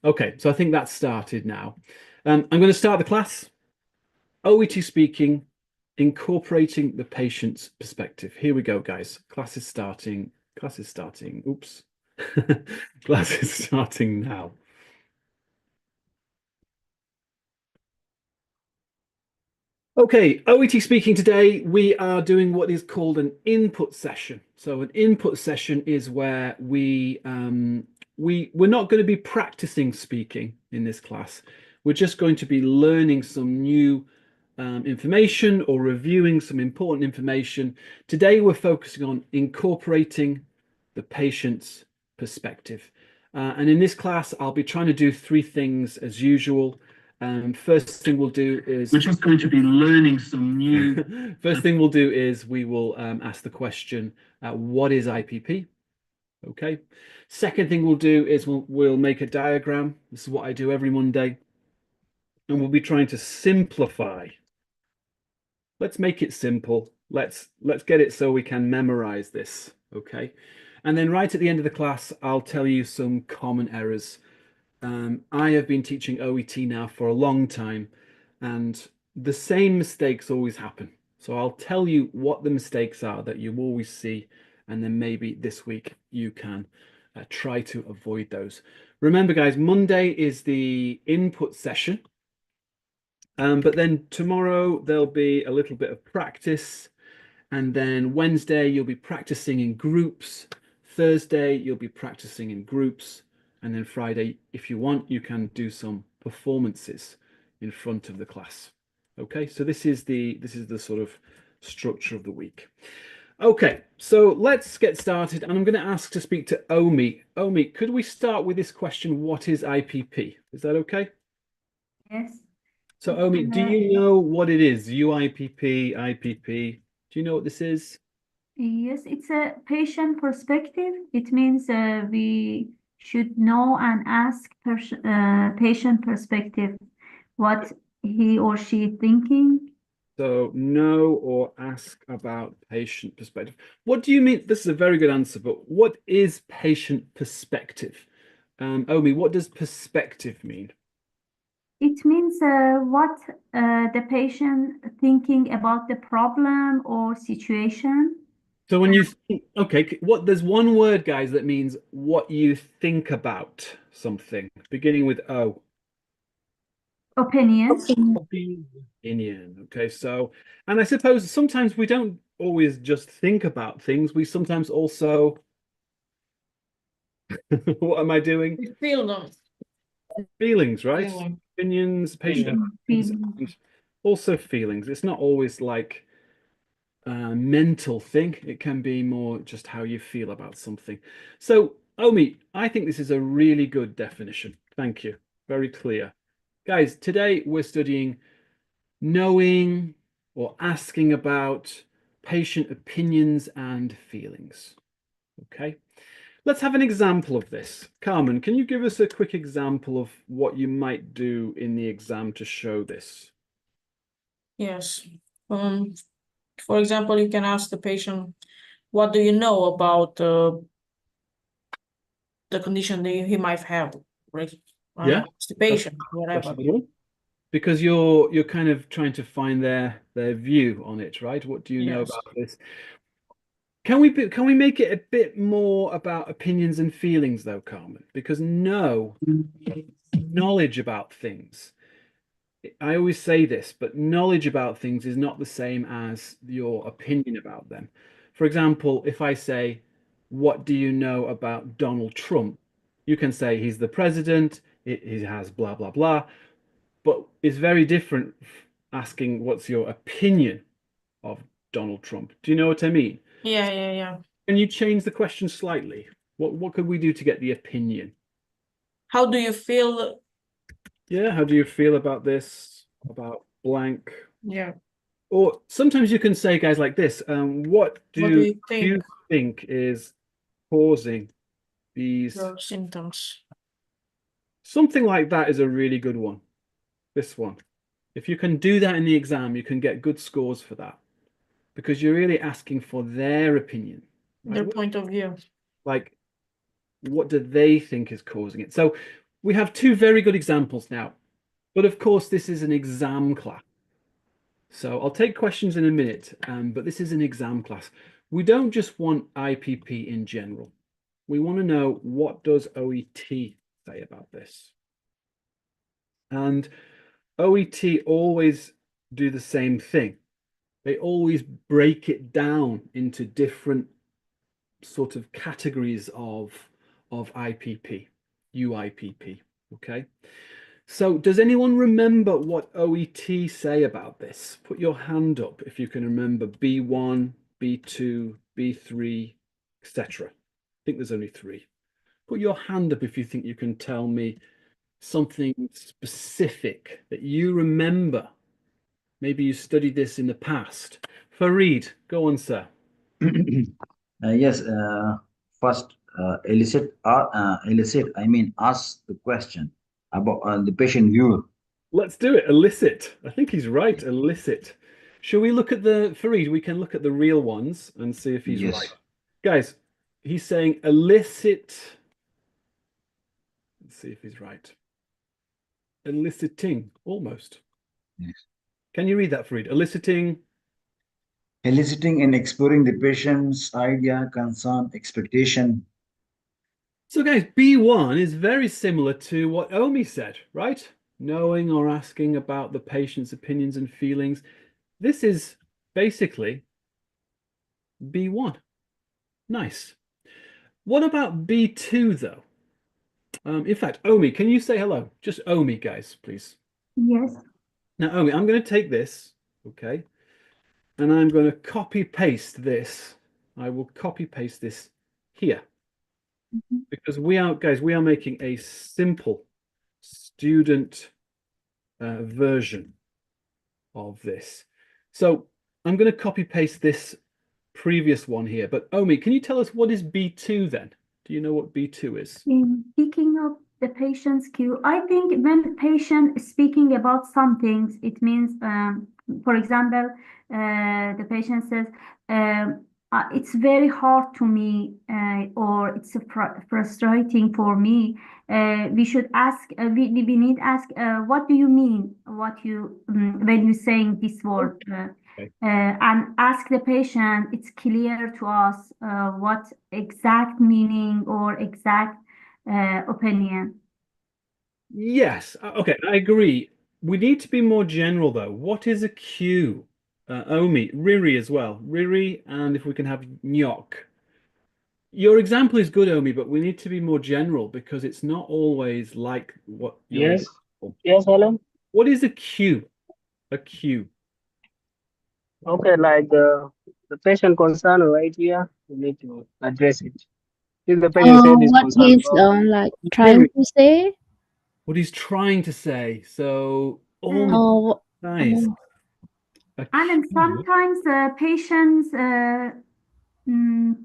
Okay, so I think that's started now. I'm going to start the class. OET speaking, incorporating the patient's perspective. Here we go, guys. Class is starting. Class is starting. Oops. Class is starting now. Okay, OET speaking today, we are doing what is called an input session. So an input session is where we're not going to be practicing speaking in this class. We're just going to be learning some new information or reviewing some important information. Today we're focusing on incorporating the patient's perspective. And in this class, I'll be trying to do three things as usual. First thing we'll do is We're just going to be learning some new. First thing we'll do is we will ask the question, what is IPP? Okay. Second thing we'll do is we'll make a diagram. This is what I do every Monday. And we'll be trying to simplify. Let's make it simple. Let's get it so we can memorize this. Okay. And then right at the end of the class, I'll tell you some common errors. I have been teaching OET now for a long time, and the same mistakes always happen. So I'll tell you what the mistakes are that you always see, and then maybe this week you can try to avoid those. Remember, guys, Monday is the input session, but then tomorrow there'll be a little bit of practice, and then Wednesday you'll be practicing in groups. Thursday you'll be practicing in groups. And then Friday, if you want, you can do some performances in front of the class. Okay, so this is the sort of structure of the week. Okay, so let's get started. And I'm going to ask to speak to Omi. Omi, could we start with this question? What is IPP? Is that okay? Yes. So Omi, do you know what it is? UIPP, IPP. Do you know what this is? Yes, it's a patient perspective. It means we should know and ask patient perspective what he or she thinking. So know or ask about patient perspective. What do you mean? This is a very good answer, but what is patient perspective? Omi, what does perspective mean? It means what the patient thinking about the problem or situation. So when you think, okay, what there's one word, guys, that means what you think about something, beginning with O. Opinion. Opinion. Okay, so, and I suppose sometimes we don't always just think about things. We sometimes also, what am I doing? We feel them. Feelings, right? Feeling. Opinions, patient opinions, and also feelings. It's not always like a mental thing. It can be more just how you feel about something. So, Omi, I think this is a really good definition. Thank you. Very clear. Guys, today we're studying knowing or asking about patient opinions and feelings. Okay. Let's have an example of this. Carmen, can you give us a quick example of what you might do in the exam to show this? Yes. For example, you can ask the patient, what do you know about the condition that he might have, right? Yeah, Constipation, that's whatever. a good one. Because you're kind of trying to find their view on it, right? What do you know Yes. about this? Can we make it a bit more about opinions and feelings though, Carmen? Because knowledge about things. I always say this, but knowledge about things is not the same as your opinion about them. For example, if I say, what do you know about Donald Trump? You can say he's the president, he has blah, blah, blah. But it's very different asking what's your opinion of Donald Trump. Do you know what I mean? Yeah. Can you change the question slightly? What could we do to get the opinion? How do you feel? Yeah, how do you feel about this? About blank? Yeah. Or sometimes you can say, guys, like this, what What do do you think? you think is causing these? Your symptoms. Something like that is a really good one. This one. If you can do that in the exam, you can get good scores for that because you're really asking for their opinion, right? Their point of view. Like, what do they think is causing it? So we have two very good examples now, but of course this is an exam class. So I'll take questions in a minute, but this is an exam class. We don't just want IPP in general. We want to know, what does OET say about this? And OET always do the same thing. They always break it down into different sort of categories of IPP, UIPP, okay? So does anyone remember what OET say about this? Put your hand up if you can remember B1, B2, B3, etc. I think there's only 3. Put your hand up if you think you can tell me something specific that you remember. Maybe you studied this in the past. Farid, go on, sir. Yes, first ask the question about the patient view. Let's do it. Elicit. I think he's right. Elicit. Shall we look at Farid? We can look at the real ones and see if he's Yes. right. Guys, he's saying elicit. Let's see if he's right. Eliciting, almost. Yes. Can you read that, Farid? Eliciting. Eliciting and exploring the patient's idea, concern, expectation. So, guys, B1 is very similar to what Omi said, right? Knowing or asking about the patient's opinions and feelings. This is basically B1. Nice. What about B2, though? In fact, Omi, can you say hello? Just Omi, guys, please. Yes. Now, Omi, I'm going to take this, okay, and I'm going to copy paste this. I will copy paste this here because we are making a simple student version of this. So I'm going to copy paste this previous one here. But Omi, can you tell us what is B2 then? Do you know what B2 is? In picking up the patient's cue, I think when patient is speaking about some things, it means, for example, the patient says, it's very hard to me, or it's frustrating for me. We should ask, we need ask, what do you mean? What you when you saying this word? Okay. And ask the patient, it's clear to us what exact meaning or exact opinion. Yes. Okay, I agree. We need to be more general, though. What is a cue? Omi, Riri as well. Riri, and if we can have Nyok. Your example is good, Omi, but we need to be more general because it's not always like what your Yes. example. Yes, hello. What is a cue? A cue. Okay, like the patient concern right here, we need to address it. If the patient said is What concerned he's about, like trying Riri, to say. what he's trying to say. So, all Oh, nice. A And cue. sometimes patients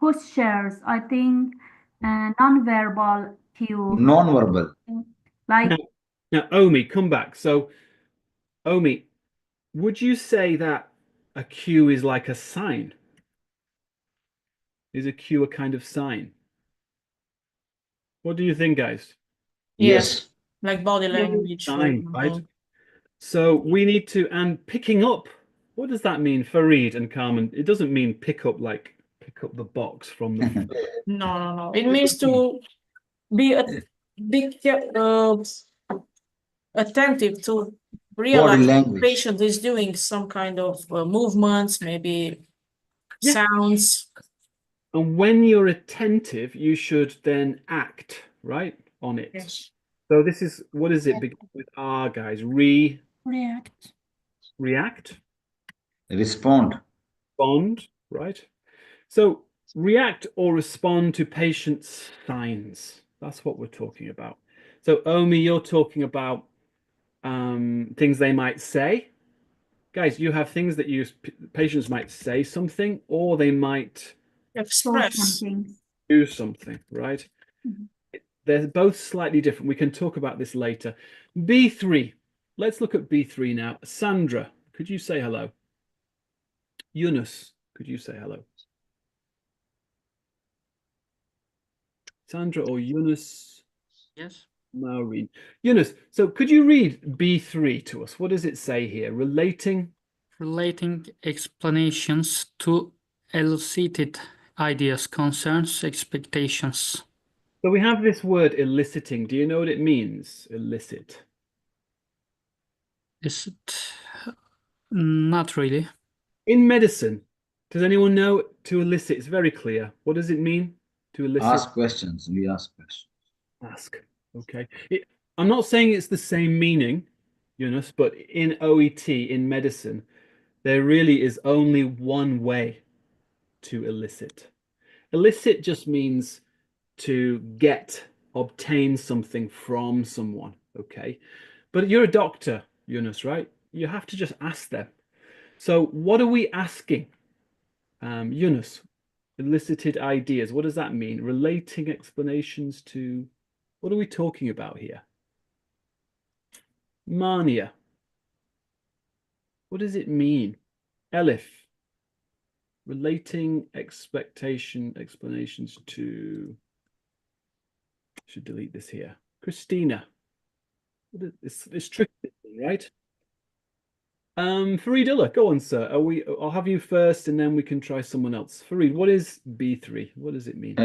postures, I think, non-verbal cue, Non-verbal. like Now, Omi, come back. So, Omi, would you say that a cue is like a sign? Is a cue a kind of sign? What do you think, guys? Yes, like body language, for Sign, right? example. So we need to, and picking up, what does that mean, Farid and Carmen? It doesn't mean pick up like pick up the box from the. No. It means to be attentive to realize the language. patient is doing some kind of movements, maybe Yeah. sounds. And when you're attentive, you should then act, right, on it. Yes. So this is, what is it? Begin with R, guys. React. React. Respond. Respond, right? So react or respond to patient's signs. That's what we're talking about. So Omi, you're talking about things they might say. Guys, you have things that patients might say something, or they might show Express. something. do something, right? Mhm. They're both slightly different. We can talk about this later. B3. Let's look at B3 now. Sandra, could you say hello? Yunus, could you say hello? Sandra or Yunus? Yes. Maureen. Yunus, so could you read B3 to us? What does it say here? Relating explanations to elicited ideas, concerns, expectations. So we have this word eliciting. Do you know what it means? Elicit. Is it not really? In medicine, does anyone know to elicit? It's very clear. What does it mean to elicit? Ask questions. We ask questions. Ask. Okay. I'm not saying it's the same meaning, Yunus, but in OET, in medicine, there really is only one way to elicit. Elicit just means to obtain something from someone, okay? But you're a doctor, Yunus, right? You have to just ask them. So what are we asking? Yunus, elicited ideas. What does that mean? Relating explanations to, what are we talking about here? Mania. What does it mean? Elif. Relating explanations to, should delete this here. Christina. It's tricky, right? Farid, go on, sir. I'll have you first and then we can try someone else. Farid, what is B3? What does it mean?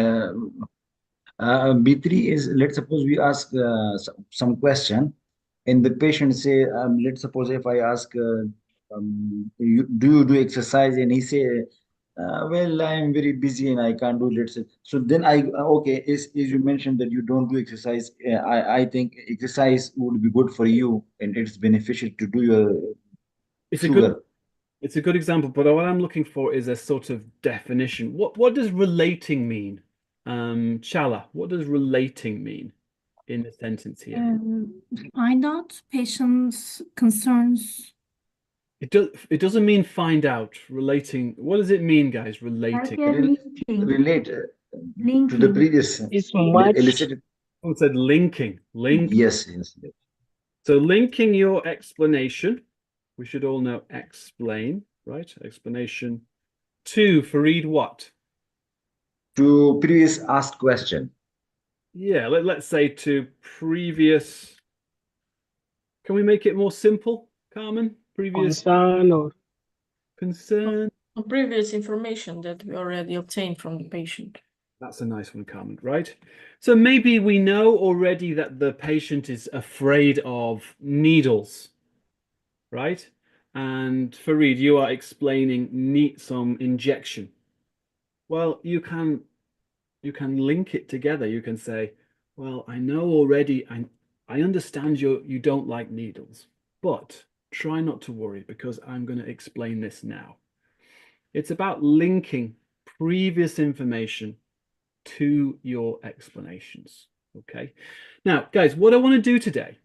B3 is, let's suppose we ask some question, and the patient say, let's suppose if I ask, do you do exercise? And he say, well, I am very busy and I can't do, let's say. So then okay, as you mentioned that you don't do exercise, I think exercise would be good for you and it's beneficial to do your It's sugar. a good example, but what I'm looking for is a sort of definition. What does relating mean? Chala, what does relating mean in the sentence here? Find out patient's concerns. It doesn't mean find out. Relating. What does it mean, guys? Relating. Like a linking. Relate to the Linking. previous It's much. elicited. Someone said linking. Link. Yes. So linking your explanation. We should all know explain, right? Explanation to Farid what? To previous asked question. Yeah, let's say to previous. Can we make it more simple, Carmen? Previous Concern or concern. Previous information that we already obtained from the patient. That's a nice one, Carmen, right? So maybe we know already that the patient is afraid of needles, right? And Farid, you are explaining some injection. Well, you can link it together. You can say, well, I know already, I understand you don't like needles, but try not to worry because I'm going to explain this now. It's about linking previous information to your explanations. Okay. Now, guys, what I want to do today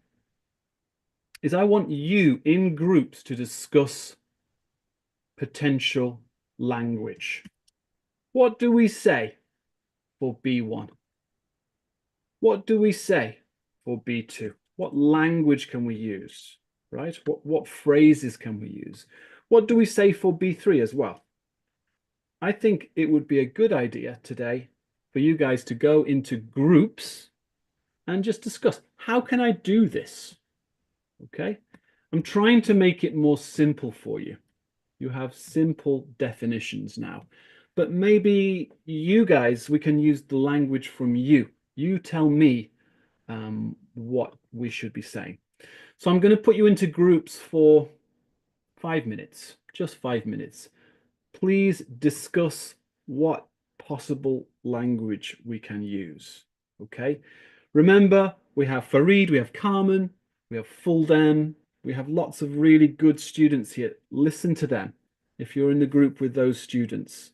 is I want you in groups to discuss potential language. What do we say for B1? What do we say for B2? What language can we use, right? What phrases can we use? What do we say for B3 as well? I think it would be a good idea today for you guys to go into groups and just discuss, how can I do this? Okay. I'm trying to make it more simple for you. You have simple definitions now, but maybe you guys, we can use the language from you. You tell me what we should be saying. So I'm going to put you into groups for 5 minutes, just 5 minutes. Please discuss what possible language we can use. Okay. Remember, we have Farid, we have Carmen, we have Fuldem, we have lots of really good students here. Listen to them. If you're in the group with those students,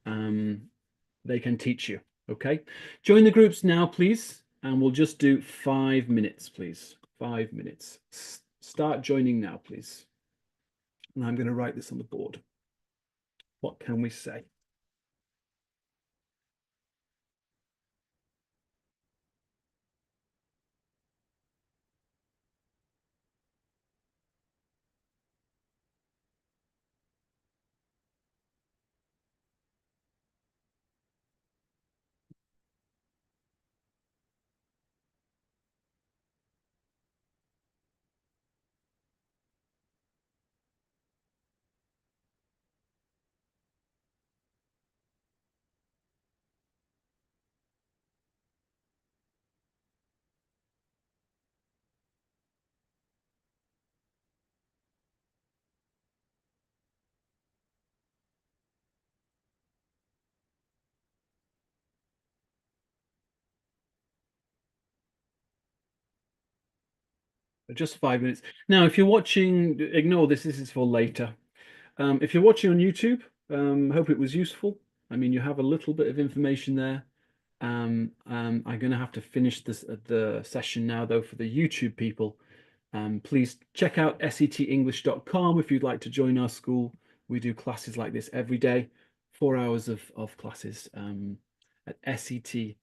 they can teach you. Okay. Join the groups now, please. And we'll just do 5 minutes, please. 5 minutes. Start joining now, please. And I'm going to write this on the board. What can we say? Just 5 minutes. Now, if you're watching, ignore this. This is for later. If you're watching on YouTube, hope it was useful. I mean, you have a little bit of information there. I'm going to have to finish the session now, though, for the YouTube people. Please check out setenglish.com if you'd like to join our school. We do classes like this every day, 4 hours of classes at set-.